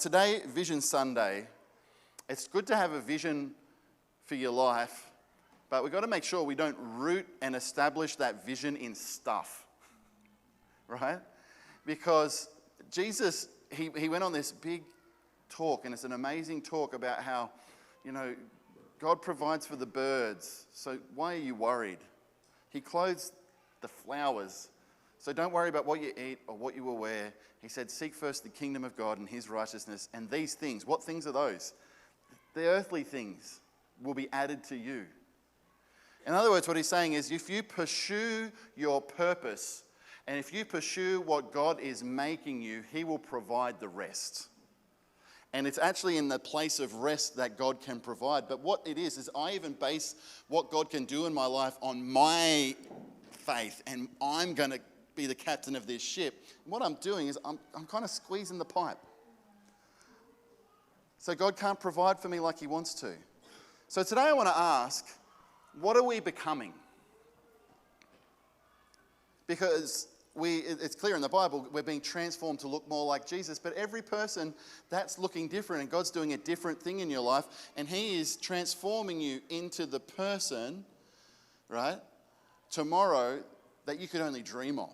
Today, Vision Sunday, it's good to have a vision for your life, but we've got to make sure we don't root and establish that vision in stuff, right? Because Jesus, he went on this big talk, and it's an amazing talk about how, God provides for the birds, so why are you worried? He clothes the flowers, so don't worry about what you eat or what you will wear. He said, seek first the kingdom of God and his righteousness, and these things, what things are those? The earthly things will be added to you. In other words, what he's saying is, if you pursue your purpose, and if you pursue what God is making you, he will provide the rest. And it's actually in the place of rest that God can provide. But what it is I even base what God can do in my life on my faith, and I'm going to be the captain of this ship. And what I'm doing is I'm kind of squeezing the pipe. So God can't provide for me like he wants to. So today I want to ask, what are we becoming? Because it's clear in the Bible, we're being transformed to look more like Jesus, but every person, that's looking different, and God's doing a different thing in your life, and he is transforming you into the person, right, tomorrow that you could only dream of.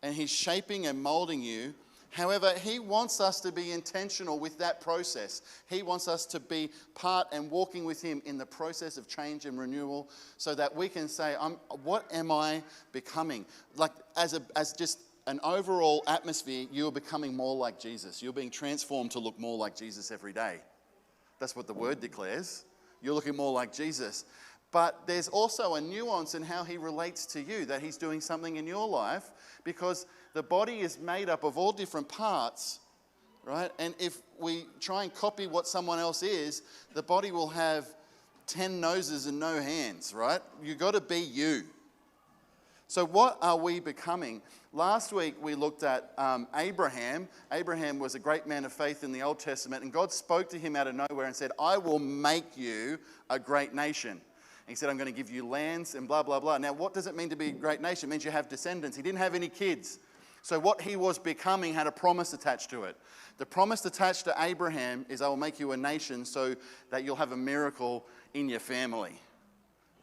And he's shaping and molding you. However, he wants us to be intentional with that process. He wants us to be part and walking with him in the process of change and renewal, so that we can say, what am I becoming? Like as just an overall atmosphere, you're becoming more like Jesus. You're being transformed to look more like Jesus every day. That's what the word declares. You're looking more like Jesus. But there's also a nuance in how he relates to you, that he's doing something in your life, because the body is made up of all different parts, right? And if we try and copy what someone else is, the body will have 10 noses and no hands, right? You've got to be you. So what are we becoming? Last week we looked at Abraham. Abraham was a great man of faith in the Old Testament, and God spoke to him out of nowhere and said, I will make you a great nation. He said, I'm going to give you lands and blah, blah, blah. Now, what does it mean to be a great nation? It means you have descendants. He didn't have any kids. So what he was becoming had a promise attached to it. The promise attached to Abraham is, I will make you a nation so that you'll have a miracle in your family.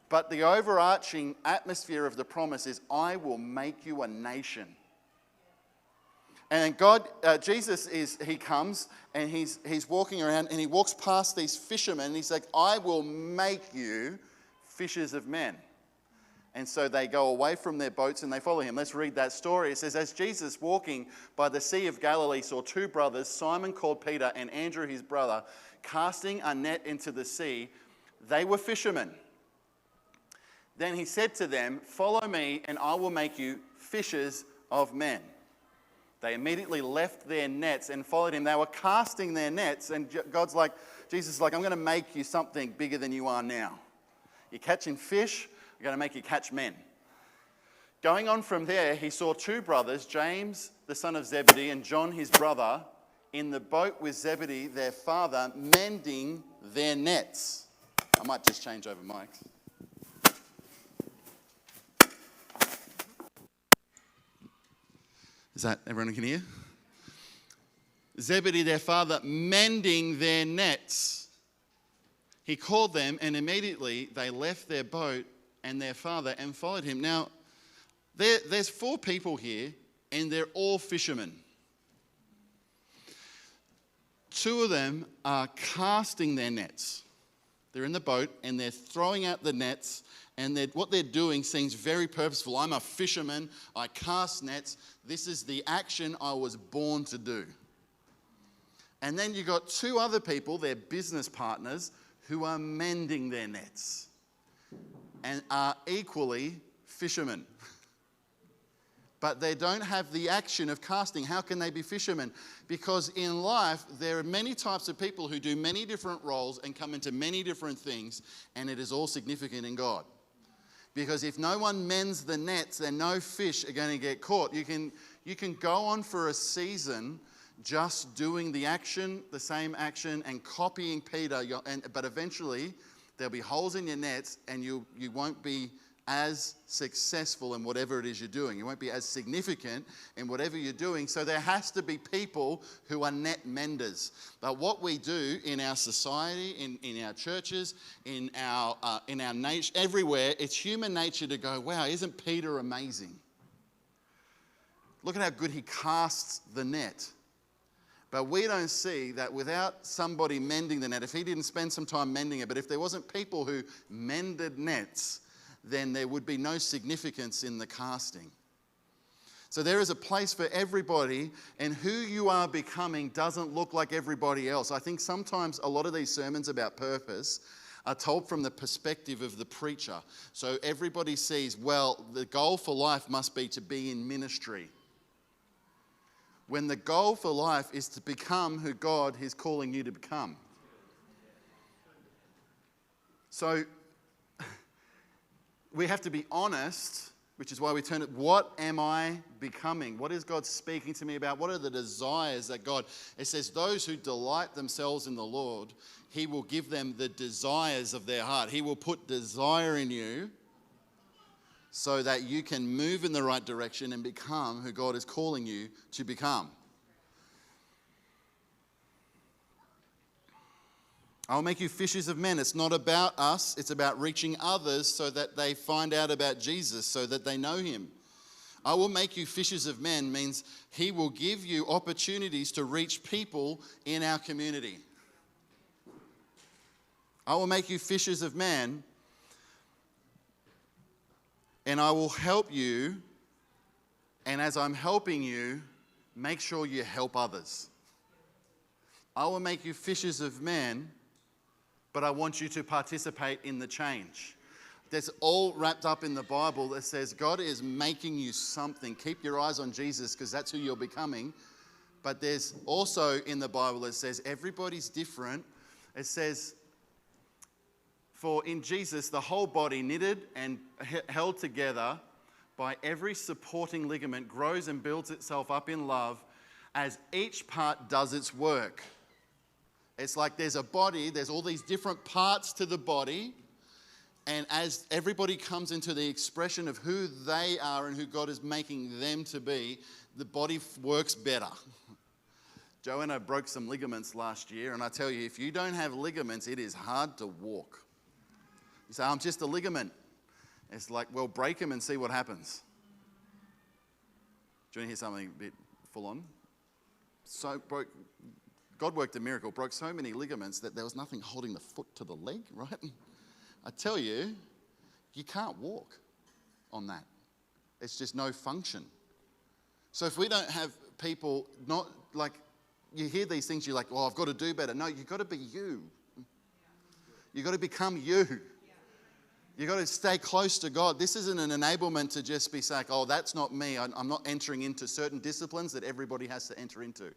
But the overarching atmosphere of the promise is, I will make you a nation. And Jesus he comes and he's walking around, and he walks past these fishermen, and he's like, I will make you fishers of men. And so they go away from their boats and they follow him. Let's read that story. It says, as Jesus walking by the Sea of Galilee saw two brothers, Simon called Peter and Andrew his brother, casting a net into the sea. They were fishermen. Then he said to them, follow me and I will make you fishers of men. They immediately left their nets and followed him. They were casting their nets, and Jesus is like, I'm going to make you something bigger than you are now. You're catching fish, I'm going to make you catch men. Going on from there, he saw two brothers, James, the son of Zebedee, and John, his brother, in the boat with Zebedee, their father, mending their nets. I might just change over mics. Is that everyone can hear? Zebedee, their father, mending their nets. He called them, and immediately they left their boat and their father and followed him. Now, there's four people here, and they're all fishermen. Two of them are casting their nets. They're in the boat, and they're throwing out the nets, and what they're doing seems very purposeful. I'm a fisherman. I cast nets. This is the action I was born to do. And then you've got two other people, they're business partners, who are mending their nets and are equally fishermen. But they don't have the action of casting. How can they be fishermen? Because in life, there are many types of people who do many different roles and come into many different things, and it is all significant in God. Because if no one mends the nets, then no fish are going to get caught. You can go on for a season just doing the same action, and copying Peter, but eventually there'll be holes in your nets, and you won't be as successful in whatever it is you're doing. You won't be as significant in whatever you're doing. So there has to be people who are net menders. But what we do in our society, in our churches, in our nature, everywhere, it's human nature to go, wow, isn't Peter amazing? Look at how good he casts the net. But we don't see that without somebody mending the net, if he didn't spend some time mending it, but if there wasn't people who mended nets, then there would be no significance in the casting. So there is a place for everybody, and who you are becoming doesn't look like everybody else. I think sometimes a lot of these sermons about purpose are told from the perspective of the preacher. So everybody sees, well, the goal for life must be to be in ministry. When the goal for life is to become who God is calling you to become. So we have to be honest, which is why we turn it, what am I becoming? What is God speaking to me about? What are the desires that God, it says, those who delight themselves in the Lord, he will give them the desires of their heart. He will put desire in you so that you can move in the right direction and become who God is calling you to become. I'll make you fishers of men. It's not about us. It's about reaching others so that they find out about Jesus, so that they know him. I will make you fishers of men means he will give you opportunities to reach people in our community. I will make you fishers of men, and I will help you, and as I'm helping you, make sure you help others. I will make you fishers of men, but I want you to participate in the change. That's all wrapped up in the Bible that says God is making you something. Keep your eyes on Jesus because that's who you're becoming. But there's also in the Bible that says everybody's different. It says, for in Jesus, the whole body knitted and held together by every supporting ligament grows and builds itself up in love as each part does its work. It's like there's a body, there's all these different parts to the body, and as everybody comes into the expression of who they are and who God is making them to be, the body works better. Joanna broke some ligaments last year, and I tell you, if you don't have ligaments, it is hard to walk. You say, I'm just a ligament. It's like, well, break them and see what happens. Do you want to hear something a bit full on? God worked a miracle, broke so many ligaments that there was nothing holding the foot to the leg, right? I tell you, you can't walk on that. It's just no function. So if we don't have people, not like, you hear these things, you're like, oh, I've got to do better. No, you've got to be you. You've got to become you. You've got to stay close to God. This isn't an enablement to just be saying, oh, that's not me. I'm not entering into certain disciplines that everybody has to enter into.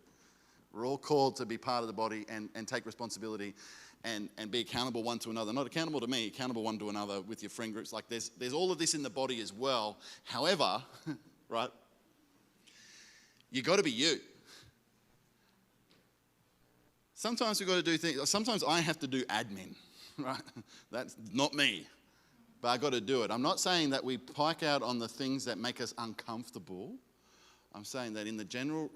We're all called to be part of the body and take responsibility and be accountable one to another. Not accountable to me, accountable one to another with your friend groups. Like there's all of this in the body as well. However, right, you got to be you. Sometimes we've got to do things. Sometimes I have to do admin, right? That's not me. But I got to do it. I'm not saying that we pike out on the things that make us uncomfortable. I'm saying that in the general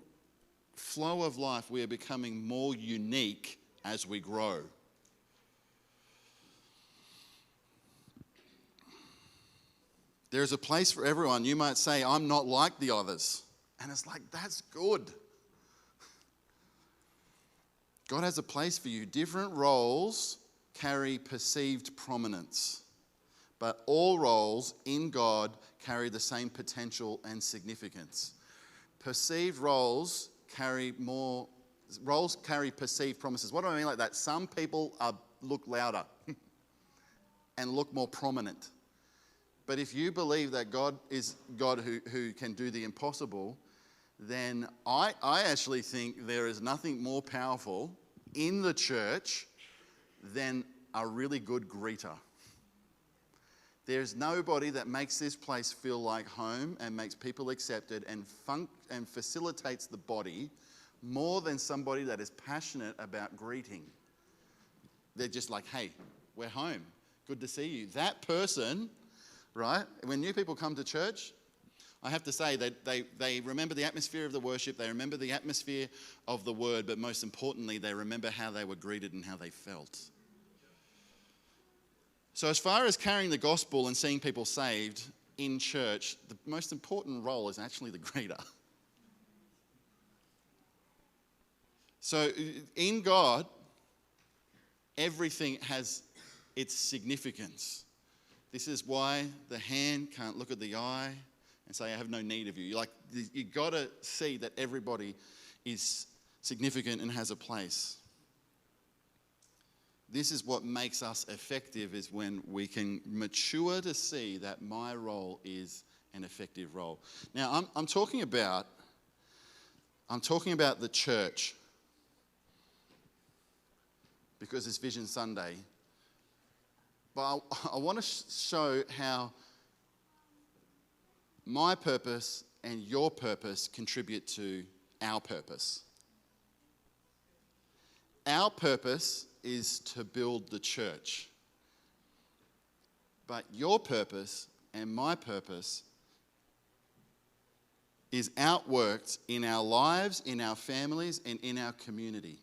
flow of life, we are becoming more unique as we grow. There is a place for everyone. You might say, I'm not like the others. And it's like, that's good. God has a place for you. Different roles carry perceived prominence. But all roles in God carry the same potential and significance. Perceived roles carry perceived promises. What do I mean like that? Some people look louder and look more prominent. But if you believe that God is God who can do the impossible, then I actually think there is nothing more powerful in the church than a really good greeter. There's nobody that makes this place feel like home and makes people accepted and facilitates the body more than somebody that is passionate about greeting. They're just like, hey, we're home. Good to see you. That person right? When new people come to church, I have to say that they remember the atmosphere of the worship, they remember the atmosphere of the word, but most importantly, they remember how they were greeted and how they felt. So as far as carrying the gospel and seeing people saved in church, the most important role is actually the greeter. So in God, everything has its significance. This is why the hand can't look at the eye and say, I have no need of you. You've got to see that everybody is significant and has a place. This is what makes us effective, is when we can mature to see that my role is an effective role. Now, I'm talking about the church, because it's Vision Sunday. But I want to show how my purpose and your purpose contribute to our purpose. Our purpose is to build the church. But your purpose and my purpose is outworked in our lives, in our families, and in our community.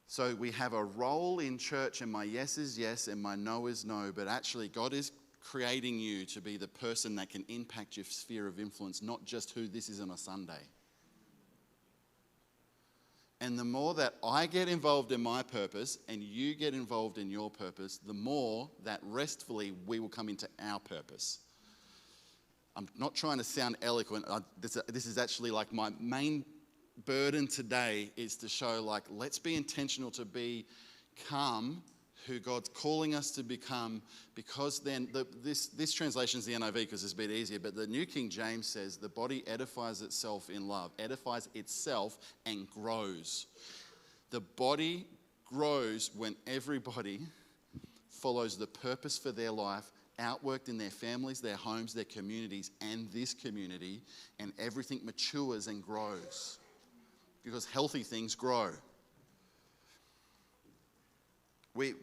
So we have a role in church, and my yes is yes and my no is no, but actually God is creating you to be the person that can impact your sphere of influence, not just who this is on a Sunday. And the more that I get involved in my purpose and you get involved in your purpose, the more that restfully we will come into our purpose. I'm not trying to sound eloquent. This is actually like my main burden today, is to show, like, let's be intentional to become who God's calling us to become, because then this translation is the NIV because it's a bit easier, but the New King James says the body edifies itself in love, edifies itself and grows. The body grows when everybody follows the purpose for their life, outworked in their families, their homes, their communities, and this community, and everything matures and grows, because healthy things grow. We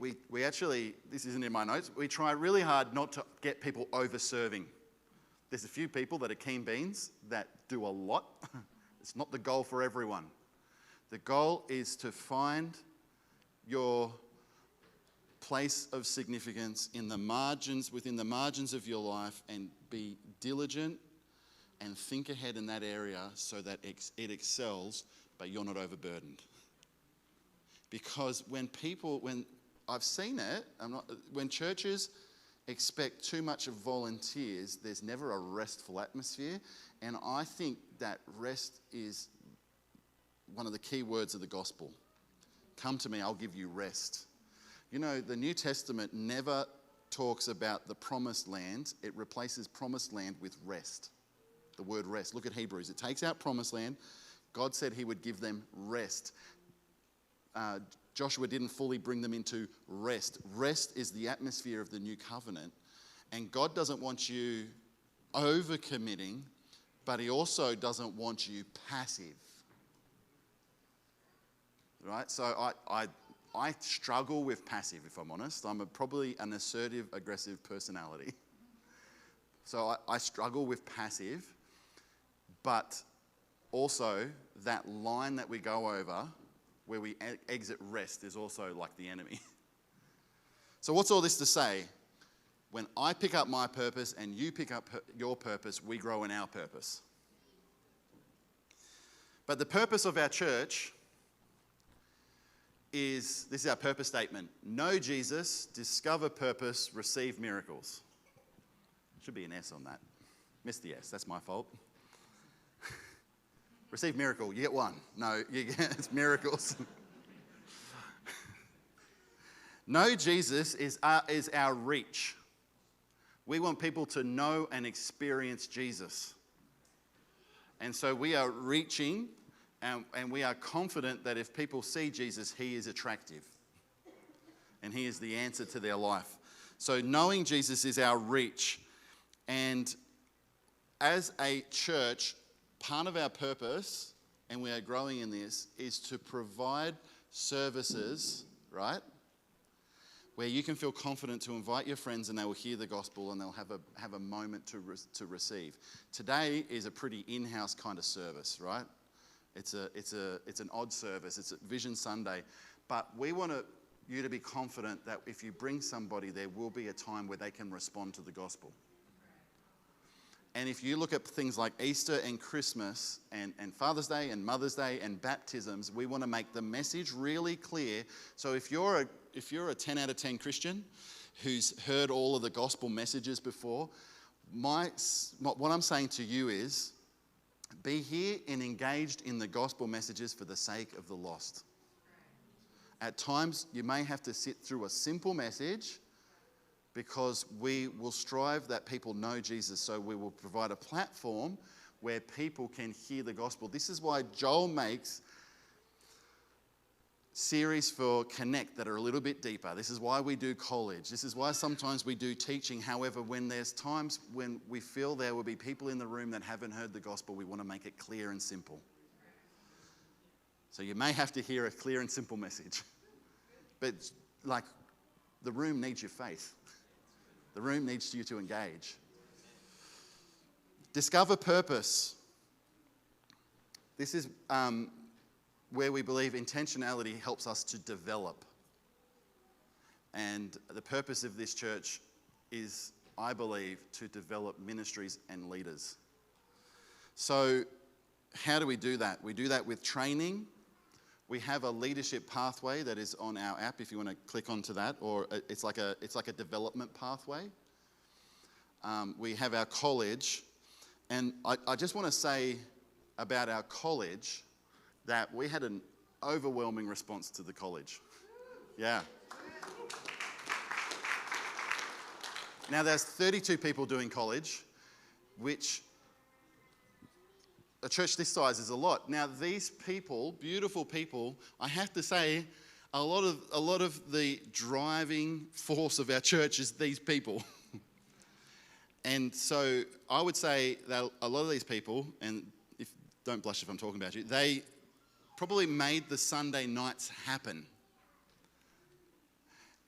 actually, this isn't in my notes, we try really hard not to get people over-serving. There's a few people that are keen beans that do a lot. It's not the goal for everyone. The goal is to find your place of significance in the margins, within the margins of your life, and be diligent and think ahead in that area so that it excels, but you're not overburdened. Because when I've seen it, when churches expect too much of volunteers, there's never a restful atmosphere. And I think that rest is one of the key words of the gospel. Come to me, I'll give you rest. You know, the New Testament never talks about the promised land. It replaces promised land with rest. The word rest. Look at Hebrews. It takes out promised land. God said he would give them rest. Joshua didn't fully bring them into rest. Rest is the atmosphere of the new covenant. And God doesn't want you overcommitting, but he also doesn't want you passive. Right? So I struggle with passive, if I'm honest. I'm probably an assertive, aggressive personality. So I struggle with passive, but also that line that we go over where we exit rest is also like the enemy. So what's all this to say? When I pick up my purpose and you pick up your purpose, we grow in our purpose. But the purpose of our church this is our purpose statement: know Jesus, discover purpose, receive miracles. Should be an S on that. Missed the S, that's my fault. Receive miracle, you get one. No, it's miracles. Know Jesus is our reach. We want people to know and experience Jesus. And so we are reaching, and we are confident that if people see Jesus, he is attractive. And he is the answer to their life. So knowing Jesus is our reach. And as a church, part of our purpose, and we are growing in this, is to provide services, right? where you can feel confident to invite your friends and they will hear the gospel and they'll have a moment to receive. Today is a pretty in-house kind of service, right? It's an odd service. It's a Vision Sunday. But we want you to be confident that if you bring somebody, there will be a time where they can respond to the gospel. And if you look at things like Easter and Christmas and Father's Day and Mother's Day and baptisms, we want to make the message really clear. So if you're a 10 out of 10 Christian who's heard all of the gospel messages before, what I'm saying to you is, be here and engaged in the gospel messages for the sake of the lost. At times, you may have to sit through a simple message because we will strive that people know Jesus. So we will provide a platform where people can hear the gospel. This is why Joel makes series for Connect that are a little bit deeper. This is why we do college. This is why sometimes we do teaching. However, when there's times when we feel there will be people in the room that haven't heard the gospel, we want to make it clear and simple. So you may have to hear a clear and simple message. But like, the room needs your faith. The room needs you to engage. Discover purpose. This is where we believe intentionality helps us to develop. And the purpose of this church is, I believe, to develop ministries and leaders. So how do we do that? We do that with training. We have a leadership pathway that is on our app if you want to click onto that, or it's like a development pathway. We have our college, and I just want to say about our college that we had an overwhelming response to the college. Yeah. Now there's 32 people doing college, which a church this size is a lot. Now these people, beautiful people, I have to say, a lot of the driving force of our church is these people. And so I would say that a lot of these people, and don't blush if I'm talking about you, they probably made the Sunday nights happen.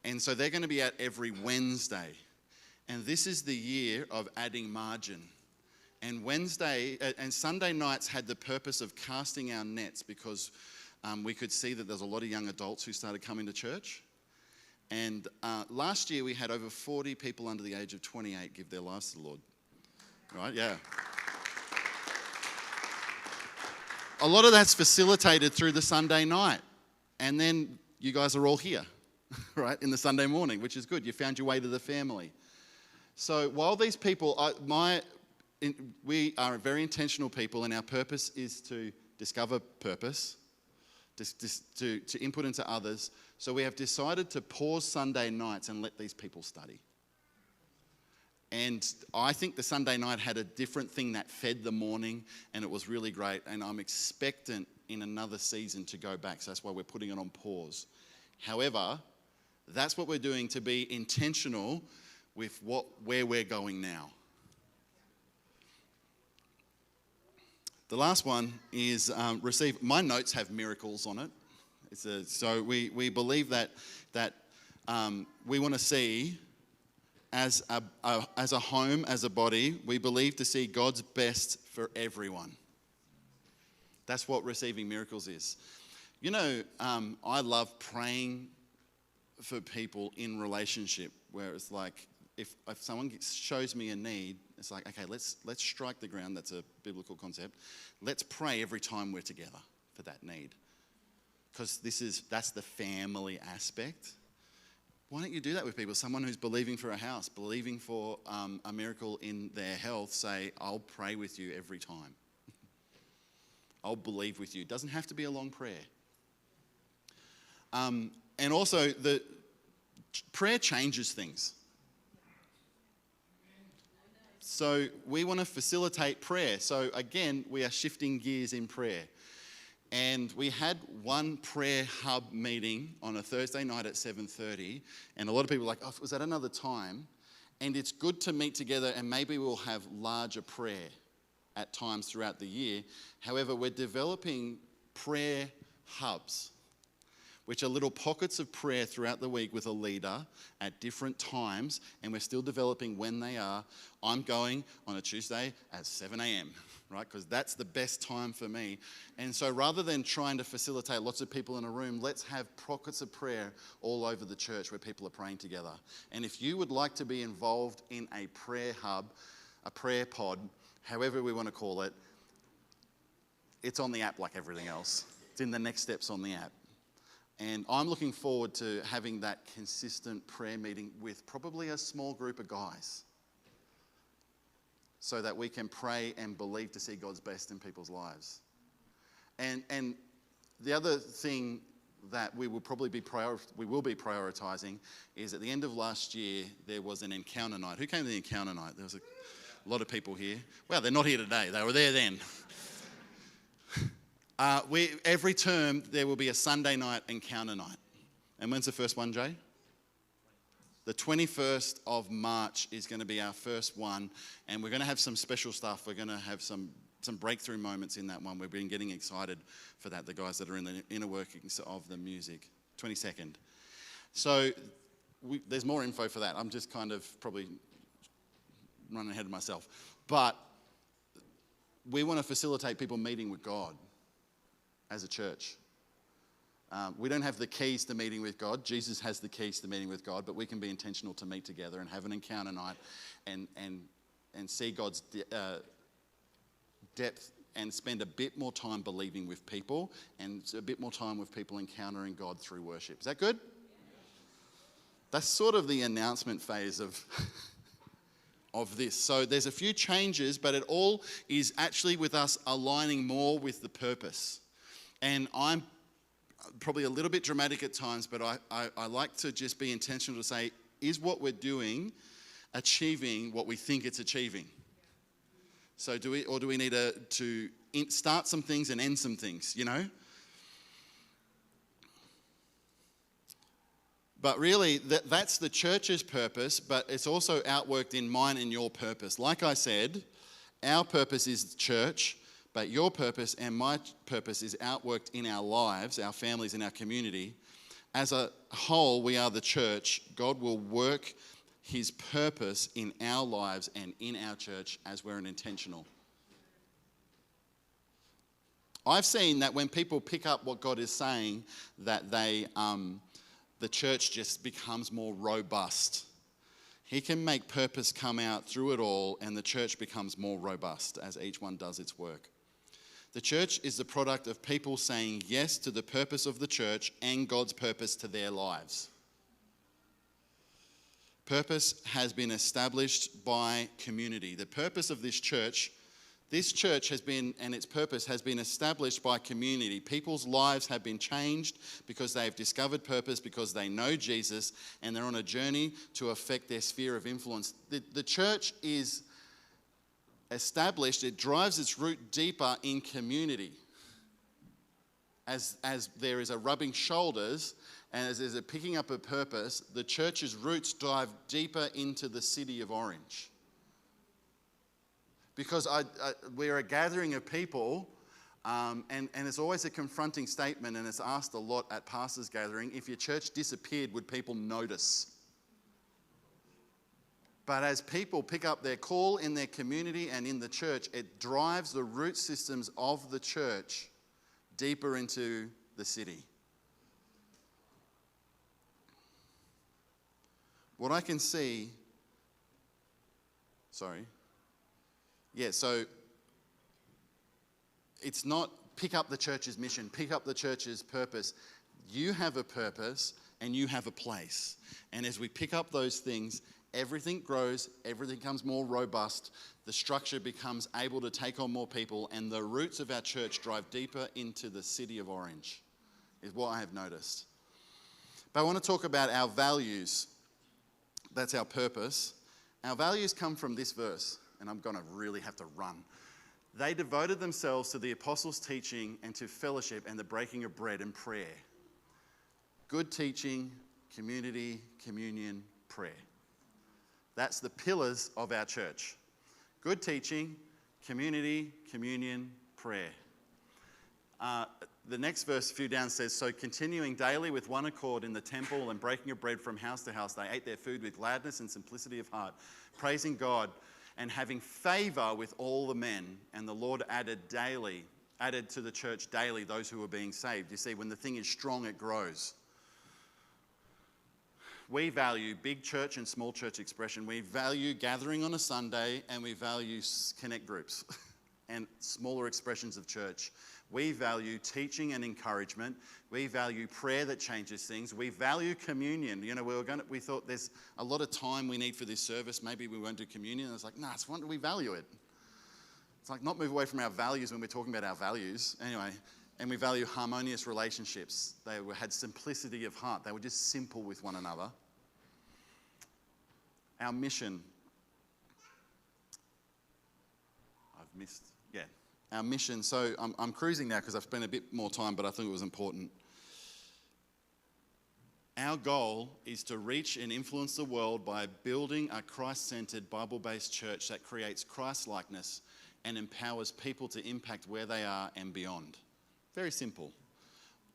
And so they're going to be out every Wednesday. And this is the year of adding margin. And Sunday nights had the purpose of casting our nets because we could see that there's a lot of young adults who started coming to church. And last year we had over 40 people under the age of 28 give their lives to the Lord. Right? Yeah. A lot of that's facilitated through the Sunday night. And then you guys are all here, right, in the Sunday morning, which is good. You found your way to the family. So while these people, we are very intentional people, and our purpose is to discover purpose, to input into others. So we have decided to pause Sunday nights and let these people study. And I think the Sunday night had a different thing that fed the morning, and it was really great. And I'm expectant in another season to go back. So that's why we're putting it on pause. However, that's what we're doing to be intentional with where we're going now. The last one is receive. My notes have miracles on it. So we believe that we want to see as a home, as a body, we believe to see God's best for everyone. That's what receiving miracles is. You know, I love praying for people in relationship, where it's like if someone shows me a need, it's like, okay, let's strike the ground. That's a biblical concept. Let's pray every time we're together for that need, because that's the family aspect. Why don't you do that with people? Someone who's believing for a house, believing for a miracle in their health, say, I'll pray with you every time. I'll believe with you. It doesn't have to be a long prayer. And also, the prayer changes things. So we want to facilitate prayer. So again, we are shifting gears in prayer. And we had one prayer hub meeting on a Thursday night at 7:30. And a lot of people were like, oh, was that another time? And it's good to meet together, and maybe we'll have larger prayer at times throughout the year. However, we're developing prayer hubs which are little pockets of prayer throughout the week with a leader at different times, and we're still developing when they are. I'm going on a Tuesday at 7 a.m., right? Because that's the best time for me. And so rather than trying to facilitate lots of people in a room, let's have pockets of prayer all over the church where people are praying together. And if you would like to be involved in a prayer hub, a prayer pod, however we want to call it, it's on the app like everything else. It's in the next steps on the app. And I'm looking forward to having that consistent prayer meeting with probably a small group of guys so that we can pray and believe to see God's best in people's lives. And the other thing that we will be prioritizing is at the end of last year, there was an encounter night. Who came to the encounter night? There was a lot of people here. Wow, they're not here today. They were there then. Every term, there will be a Sunday night encounter night. And when's the first one, Jay? The 21st of March is going to be our first one. And we're going to have some special stuff. We're going to have some breakthrough moments in that one. We've been getting excited for that, the guys that are in the inner workings of the music. 22nd. So there's more info for that. I'm just kind of probably running ahead of myself. But we want to facilitate people meeting with God as a church. We don't have the keys to meeting with God. Jesus has the keys to meeting with God, but we can be intentional to meet together and have an encounter night and see God's depth and spend a bit more time believing with people and a bit more time with people encountering God through worship. Is that good? That's sort of the announcement phase of this. So there's a few changes, but it all is actually with us aligning more with the purpose. And I'm probably a little bit dramatic at times, but I like to just be intentional to say, is what we're doing achieving what we think it's achieving? So do we need to start some things and end some things, you know? But really, that's the church's purpose, but it's also outworked in mine and your purpose. Like I said, our purpose is church, but your purpose and my purpose is outworked in our lives, our families, and our community. As a whole, we are the church. God will work his purpose in our lives and in our church as we're intentional. I've seen that when people pick up what God is saying, that the church just becomes more robust. He can make purpose come out through it all, and the church becomes more robust as each one does its work. The church is the product of people saying yes to the purpose of the church and God's purpose to their lives. Purpose has been established by community. The purpose of this church has been, and its purpose has been established by community. People's lives have been changed because they've discovered purpose, because they know Jesus, and they're on a journey to affect their sphere of influence. The church is established, it drives its root deeper in community. As there is a rubbing shoulders, and as there's a picking up of purpose, the church's roots dive deeper into the city of Orange. Because we're a gathering of people, and it's always a confronting statement, and it's asked a lot at pastors' gathering. If your church disappeared, would people notice? But as people pick up their call in their community and in the church, it drives the root systems of the church deeper into the city. What I can see, so it's not pick up the church's mission, pick up the church's purpose. You have a purpose and you have a place. And as we pick up those things, everything grows, everything becomes more robust, the structure becomes able to take on more people, and the roots of our church drive deeper into the city of Orange, is what I have noticed. But I want to talk about our values. That's our purpose. Our values come from this verse, and I'm going to really have to run. They devoted themselves to the apostles' teaching and to fellowship and the breaking of bread and prayer. Good teaching, community, communion, prayer. That's the pillars of our church. Good teaching, community, communion, prayer. the next verse, a few down, says, "So continuing daily with one accord in the temple and breaking of bread from house to house, they ate their food with gladness and simplicity of heart, praising God and having favor with all the men. And the Lord added to the church daily those who were being saved." You see, when the thing is strong, it grows. We value big church and small church expression. We value gathering on a Sunday, and we value connect groups and smaller expressions of church. We value teaching and encouragement. We value prayer that changes things. We value communion. You know, we thought there's a lot of time we need for this service. Maybe we won't do communion. And it's like, nah, we value it. It's like not move away from our values when we're talking about our values. Anyway, and we value harmonious relationships. They had simplicity of heart. They were just simple with one another. Our mission. Our mission. So I'm cruising now because I've spent a bit more time, but I think it was important. Our goal is to reach and influence the world by building a Christ-centered, Bible-based church that creates Christ-likeness and empowers people to impact where they are and beyond. Very simple.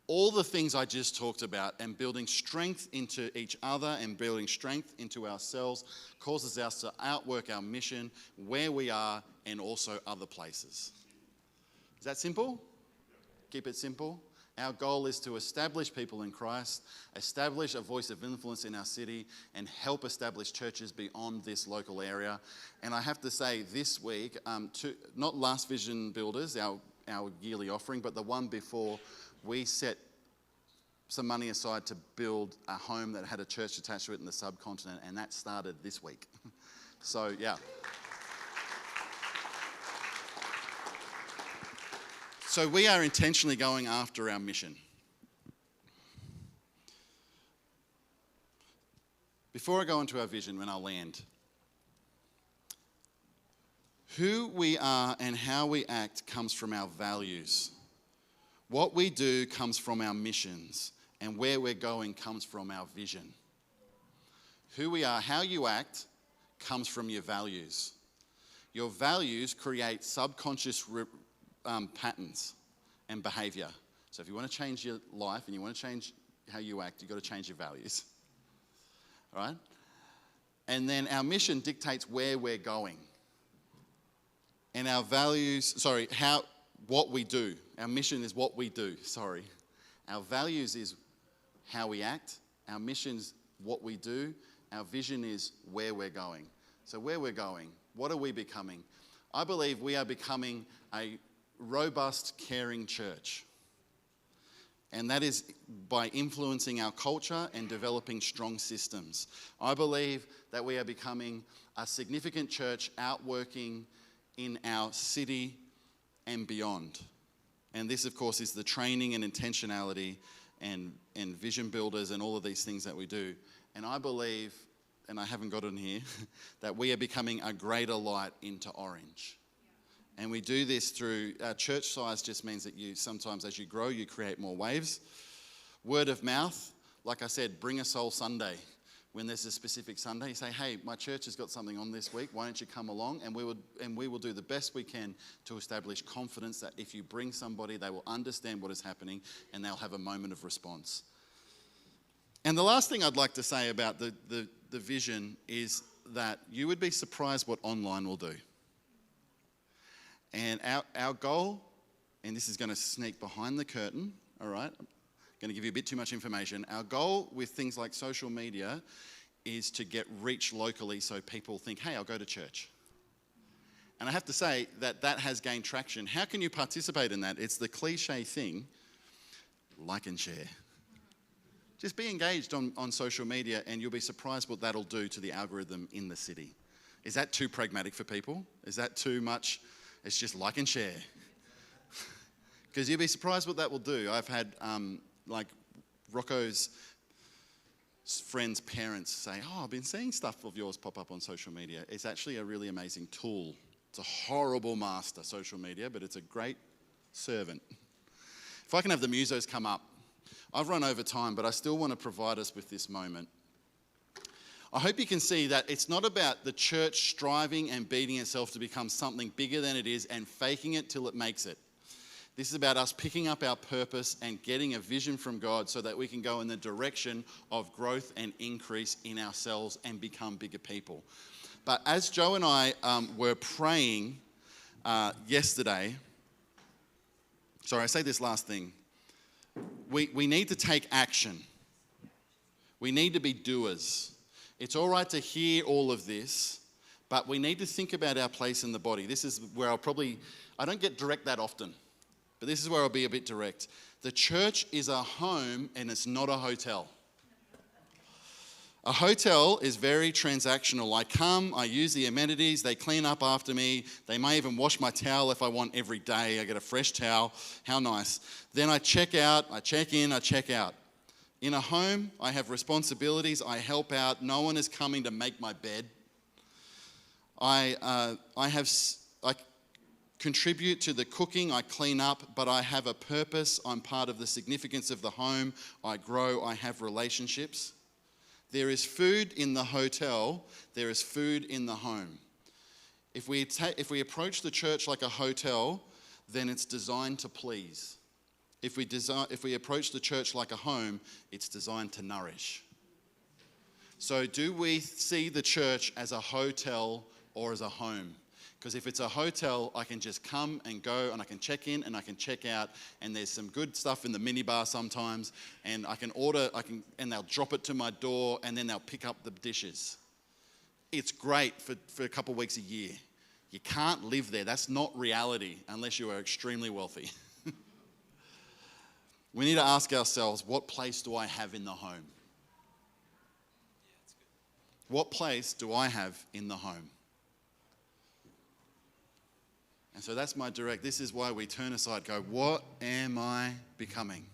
All the things I just talked about, and building strength into each other and building strength into ourselves, causes us to outwork our mission where we are and also other places. Is that simple? Keep it simple. Our goal is to establish people in Christ, establish a voice of influence in our city, and help establish churches beyond this local area. And I have to say, this week, not Last Vision Builders, our yearly offering, but the one before, we set some money aside to build a home that had a church attached to it in the subcontinent, and that started this week. So, yeah. So we are intentionally going after our mission. Before I go into our vision, when I land, who we are and how we act comes from our values. What we do comes from our missions, and where we're going comes from our vision. Who we are, how you act, comes from your values. Your values create subconscious patterns and behavior. So if you want to change your life and you want to change how you act, you've got to change your values. All right? And then our mission dictates where we're going. And our values, what we do. Our mission is what we do, Our values is how we act. Our mission is what we do. Our vision is where we're going. So where we're going, what are we becoming? I believe we are becoming a robust, caring church. And that is by influencing our culture and developing strong systems. I believe that we are becoming a significant church outworking in our city and beyond. And this, of course, is the training and intentionality and vision builders and all of these things that we do. And I believe, and I haven't got it in here, that we are becoming a greater light into Orange. And we do this through, church size just means that you sometimes as you grow, you create more waves. Word of mouth, like I said, Bring a Soul Sunday. When there's a specific Sunday, you say, hey, my church has got something on this week, why don't you come along? And we will do the best we can to establish confidence that if you bring somebody, they will understand what is happening and they'll have a moment of response. And the last thing I'd like to say about the vision is that you would be surprised what online will do. And our goal, and this is going to sneak behind the curtain, all right? I'm going to give you a bit too much information. Our goal with things like social media is to get reach locally so people think, hey, I'll go to church. And I have to say that has gained traction. How can you participate in that? It's the cliche thing, like and share. Just be engaged on social media and you'll be surprised what that'll do to the algorithm in the city. Is that too pragmatic for people? Is that too much? It's just like and share. Because you'll be surprised what that will do. I've had like Rocco's friends' parents say, oh, I've been seeing stuff of yours pop up on social media. It's actually a really amazing tool. It's a horrible master, social media, but it's a great servant. If I can have the musos come up. I've run over time, but I still want to provide us with this moment. I hope you can see that it's not about the church striving and beating itself to become something bigger than it is and faking it till it makes it. This is about us picking up our purpose and getting a vision from God so that we can go in the direction of growth and increase in ourselves and become bigger people. But as Joe and I were praying yesterday, sorry, I say this last thing. We need to take action. We need to be doers. It's all right to hear all of this, but we need to think about our place in the body. This is where I don't get direct that often, but this is where I'll be a bit direct. The church is a home and it's not a hotel. A hotel is very transactional. I come, I use the amenities, they clean up after me. They may even wash my towel if I want every day. I get a fresh towel. How nice. Then I check out, I check in, I check out. In a home, I have responsibilities. I help out. No one is coming to make my bed. I contribute to the cooking, I clean up, but I have a purpose. I'm part of the significance of the home. I grow, I have relationships. There is food in the hotel, there is food in the home. If we approach the church like a hotel, then it's designed to please. If we approach the church like a home, it's designed to nourish. So do we see the church as a hotel or as a home? Because if it's a hotel, I can just come and go and I can check in and I can check out, and there's some good stuff in the minibar sometimes, and I can order, and they'll drop it to my door and then they'll pick up the dishes. It's great for a couple of weeks a year. You can't live there. That's not reality unless you are extremely wealthy. We need to ask ourselves, what place do I have in the home? What place do I have in the home? And so that's my direct. This is why we turn aside, go, what am I becoming?